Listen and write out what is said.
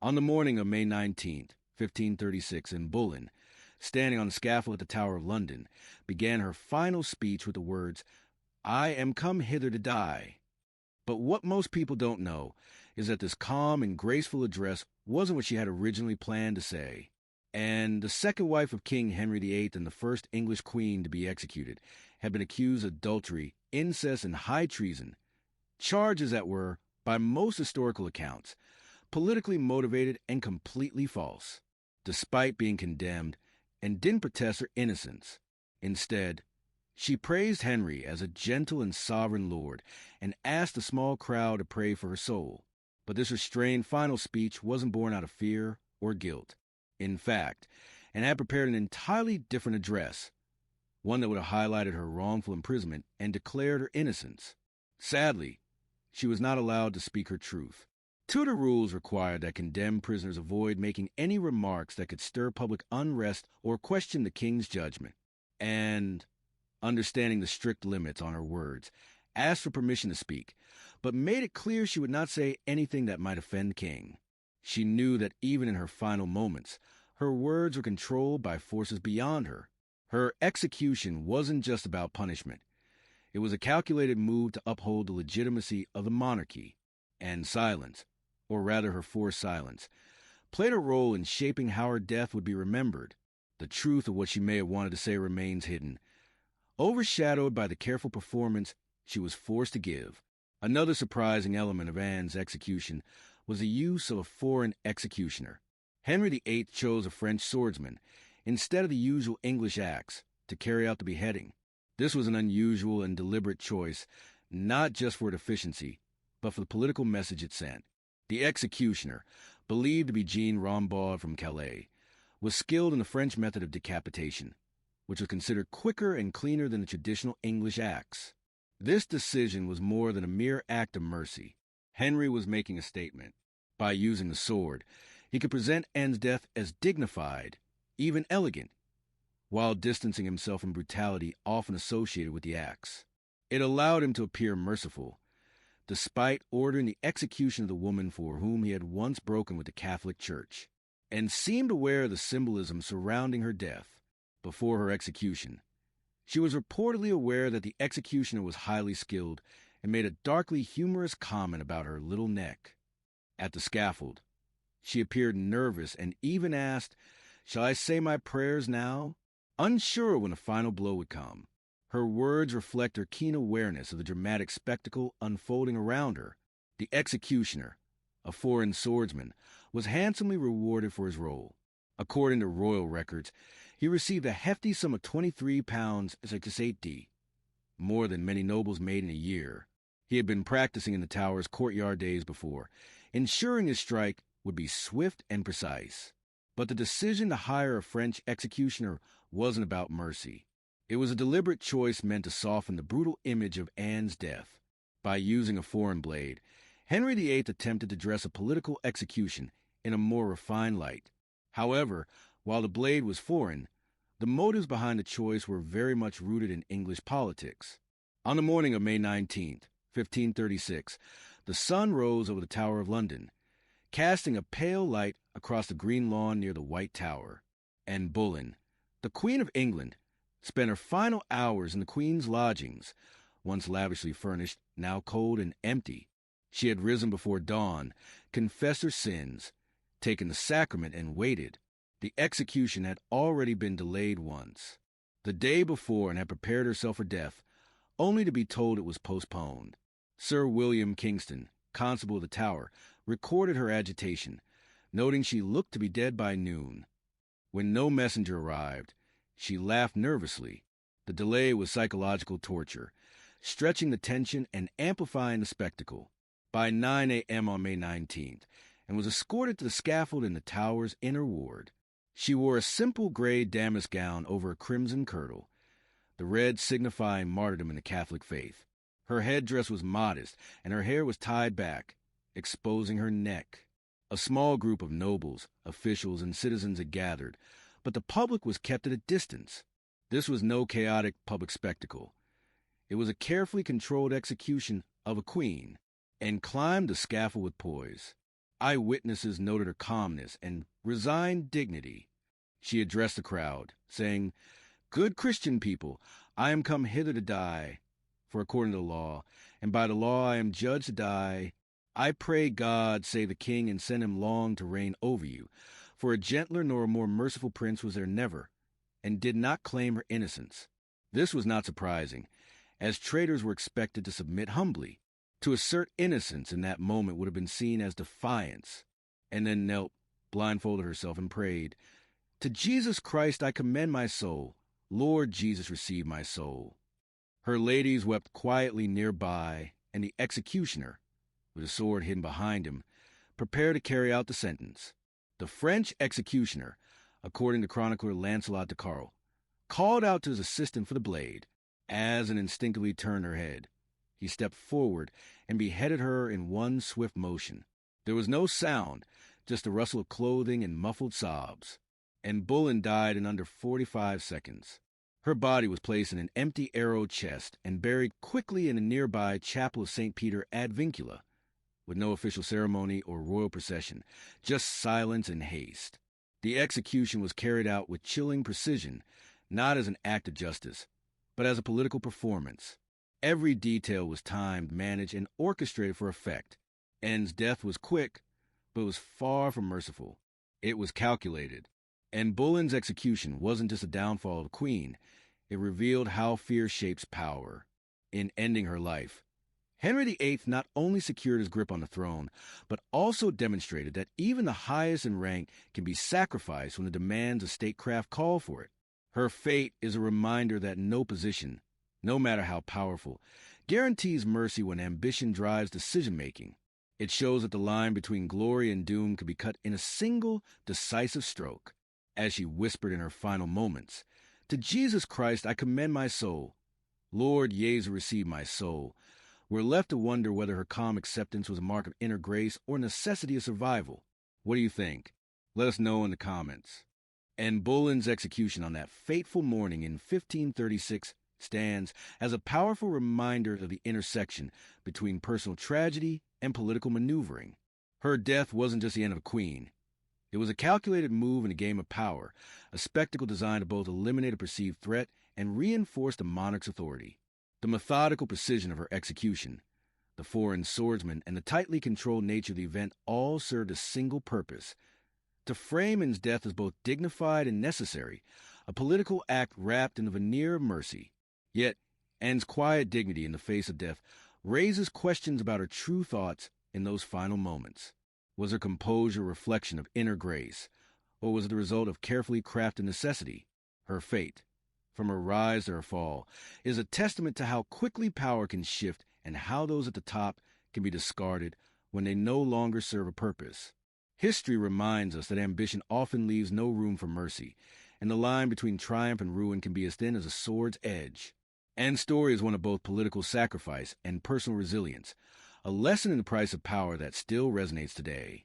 On the morning of May 19th, 1536, Anne Boleyn, standing on the scaffold at the Tower of London, began her final speech with the words, "I am come hither to die." But what most people don't know is that this calm and graceful address wasn't what she had originally planned to say. And the second wife of King Henry VIII and the first English queen to be executed had been accused of adultery, incest, and high treason, charges that were, by most historical accounts, politically motivated and completely false. Despite being condemned, and didn't protest her innocence. Instead, she praised Henry as a gentle and sovereign lord and asked the small crowd to pray for her soul. But this restrained final speech wasn't born out of fear or guilt. In fact, Anne had prepared an entirely different address, one that would have highlighted her wrongful imprisonment and declared her innocence. Sadly, she was not allowed to speak her truth. Tudor rules required that condemned prisoners avoid making any remarks that could stir public unrest or question the king's judgment. And, understanding the strict limits on her words, asked for permission to speak, but made it clear she would not say anything that might offend the king. She knew that even in her final moments, her words were controlled by forces beyond her. Her execution wasn't just about punishment. It was a calculated move to uphold the legitimacy of the monarchy, and silence, or rather her forced silence, played a role in shaping how her death would be remembered. The truth of what she may have wanted to say remains hidden, overshadowed by the careful performance she was forced to give. Another surprising element of Anne's execution was the use of a foreign executioner. Henry VIII chose a French swordsman instead of the usual English axe to carry out the beheading. This was an unusual and deliberate choice, not just for its efficiency, but for the political message it sent. The executioner, believed to be Jean Rambaud from Calais, was skilled in the French method of decapitation, which was considered quicker and cleaner than the traditional English axe. This decision was more than a mere act of mercy. Henry was making a statement. By using the sword, he could present Anne's death as dignified, even elegant, while distancing himself from brutality often associated with the axe. It allowed him to appear merciful, despite ordering the execution of the woman for whom he had once broken with the Catholic Church, and seemed aware of the symbolism surrounding her death. Before her execution, she was reportedly aware that the executioner was highly skilled and made a darkly humorous comment about her little neck. At the scaffold, she appeared nervous and even asked, "Shall I say my prayers now?" unsure when the final blow would come. Her words reflect her keen awareness of the dramatic spectacle unfolding around her. The executioner, a foreign swordsman, was handsomely rewarded for his role. According to royal records, he received a hefty sum of £23 sestertii, more than many nobles made in a year. He had been practicing in the tower's courtyard days before, ensuring his strike would be swift and precise. But the decision to hire a French executioner wasn't about mercy. It was a deliberate choice meant to soften the brutal image of Anne's death. By using a foreign blade, Henry VIII attempted to dress a political execution in a more refined light. However, while the blade was foreign, the motives behind the choice were very much rooted in English politics. On the morning of May 19th, 1536, the sun rose over the Tower of London, casting a pale light across the green lawn near the White Tower. Anne Boleyn, the Queen of England, spent her final hours in the Queen's lodgings, once lavishly furnished, now cold and empty. She had risen before dawn, confessed her sins, taken the sacrament, and waited. The execution had already been delayed once, the day before, and had prepared herself for death, only to be told it was postponed. Sir William Kingston, constable of the Tower, recorded her agitation, noting she looked to be dead by noon. When no messenger arrived, she laughed nervously. The delay was psychological torture, stretching the tension and amplifying the spectacle. By 9 a.m. on May 19th, and was escorted to the scaffold in the Tower's inner ward. She wore a simple gray damask gown over a crimson kirtle, the red signifying martyrdom in the Catholic faith. Her headdress was modest, and her hair was tied back, exposing her neck. A small group of nobles, officials, and citizens had gathered, but the public was kept at a distance. This was no chaotic public spectacle. It was a carefully controlled execution of a queen, and climbed the scaffold with poise. Eyewitnesses noted her calmness and resigned dignity. She addressed the crowd, saying, "Good Christian people, I am come hither to die, for according to the law, and by the law I am judged to die. I pray God save the king and send him long to reign over you. For a gentler nor a more merciful prince was there never, and did not claim her innocence." This was not surprising, as traitors were expected to submit humbly. To assert innocence in that moment would have been seen as defiance, and then knelt, blindfolded herself, and prayed, "To Jesus Christ I commend my soul. Lord Jesus, receive my soul." Her ladies wept quietly nearby, and the executioner, with a sword hidden behind him, prepared to carry out the sentence. The French executioner, according to chronicler Lancelot de Carl, called out to his assistant for the blade, as and instinctively turned her head. He stepped forward and beheaded her in one swift motion. There was no sound, just the rustle of clothing and muffled sobs. Anne Boleyn died in under 45 seconds. Her body was placed in an empty arrow chest and buried quickly in a nearby chapel of St. Peter ad Vincula, with no official ceremony or royal procession, just silence and haste. The execution was carried out with chilling precision, not as an act of justice, but as a political performance. Every detail was timed, managed, and orchestrated for effect. Anne's death was quick, but was far from merciful. It was calculated. Anne Boleyn's execution wasn't just a downfall of the queen. It revealed how fear shapes power. In ending her life, Henry VIII not only secured his grip on the throne, but also demonstrated that even the highest in rank can be sacrificed when the demands of statecraft call for it. Her fate is a reminder that no position, no matter how powerful, guarantees mercy when ambition drives decision-making. It shows that the line between glory and doom can be cut in a single, decisive stroke. As she whispered in her final moments, "To Jesus Christ I commend my soul. Lord Jesu, receive my soul." We're left to wonder whether her calm acceptance was a mark of inner grace or necessity of survival. What do you think? Let us know in the comments. Anne Boleyn's execution on that fateful morning in 1536 stands as a powerful reminder of the intersection between personal tragedy and political maneuvering. Her death wasn't just the end of a queen. It was a calculated move in a game of power, a spectacle designed to both eliminate a perceived threat and reinforce the monarch's authority. The methodical precision of her execution, the foreign swordsman, and the tightly controlled nature of the event all served a single purpose: to frame Anne's death as both dignified and necessary, a political act wrapped in the veneer of mercy. Yet, Anne's quiet dignity in the face of death raises questions about her true thoughts in those final moments. Was her composure a reflection of inner grace, or was it the result of carefully crafted necessity? Her fate, from her rise to her fall, is a testament to how quickly power can shift and how those at the top can be discarded when they no longer serve a purpose. History reminds us that ambition often leaves no room for mercy, and the line between triumph and ruin can be as thin as a sword's edge. Anne's story is one of both political sacrifice and personal resilience, a lesson in the price of power that still resonates today.